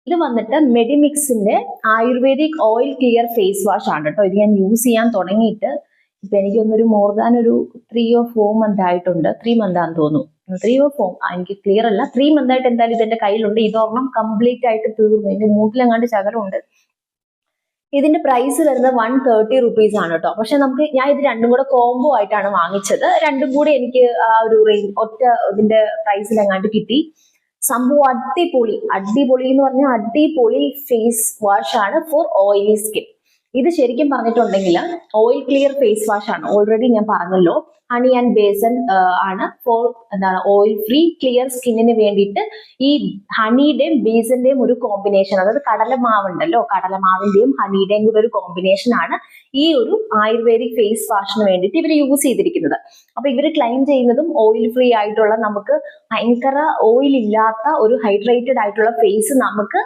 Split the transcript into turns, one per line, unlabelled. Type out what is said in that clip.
ഇത് വന്നിട്ട് മെഡിമിക്സിന്റെ ayurvedic oil clear face wash ആണ് കേട്ടോ. ഇത് ഞാൻ യൂസ് ചെയ്യാൻ തുടങ്ങിയിട്ട് ഇപ്പൊ എനിക്കൊന്നൊരു മോർ ദാൻ ഒരു 3 or 4 month ആയിട്ടുണ്ട്. 3 month ആണെന്ന് തോന്നുന്നു. 3 or 4, എനിക്ക് ക്ലിയർ അല്ല. 3 month ആയിട്ട് എന്തായാലും ഇതെന്റെ കയ്യിലുണ്ട്. ഇതൊരെണ്ണം കംപ്ലീറ്റ് ആയിട്ട് തീർന്നു. ഇതിന്റെ മൂട്ടിലെങ്ങാണ്ട് ശകലമുണ്ട്. ഇതിന്റെ പ്രൈസ് വരുന്നത് 130 rupees ആണ് കേട്ടോ. പക്ഷെ ഞാൻ ഇത് രണ്ടും കൂടെ കോംബോ ആയിട്ടാണ് വാങ്ങിച്ചത്. രണ്ടും കൂടെ എനിക്ക് ആ ഒരു ഒറ്റ ഇതിന്റെ പ്രൈസിലെങ്ങാണ്ട് കിട്ടി. സംഭവം അടിപൊളി എന്ന് പറഞ്ഞാൽ അടിപൊളി ഫേസ് വാഷ് ആണ് ഫോർ ഓയിലി സ്കിൻ. ഇത് ശരിക്കും പറഞ്ഞിട്ടുണ്ടെങ്കിൽ ഓയിൽ ക്ലിയർ ഫേസ് വാഷ് ആണ്. ഓൾറെഡി ഞാൻ പറഞ്ഞല്ലോ, ഹണി ആൻഡ് ബേസൻ ആണ് ഫോർ ഓയിൽ ഫ്രീ ക്ലിയർ സ്കിന്നിന് വേണ്ടിയിട്ട്. ഈ ഹണിയുടെയും ബേസന്റെയും ഒരു കോമ്പിനേഷൻ, അതായത് കടലമാവുണ്ടല്ലോ, കടലമാവിന്റെയും ഹണിയുടെയും കൂടെ ഒരു കോമ്പിനേഷൻ ആണ് ഈ ഒരു ആയുർവേദിക് ഫേസ് വാഷിന് വേണ്ടിയിട്ട് ഇവർ യൂസ് ചെയ്തിരിക്കുന്നത്. അപ്പൊ ഇവർ ക്ലെയിം ചെയ്യുന്നതും ഓയിൽ ഫ്രീ ആയിട്ടുള്ള, നമുക്ക് ഭയങ്കര ഓയിൽ ഇല്ലാത്ത ഒരു ഹൈഡ്രേറ്റഡ് ആയിട്ടുള്ള ഫേസ് നമുക്ക്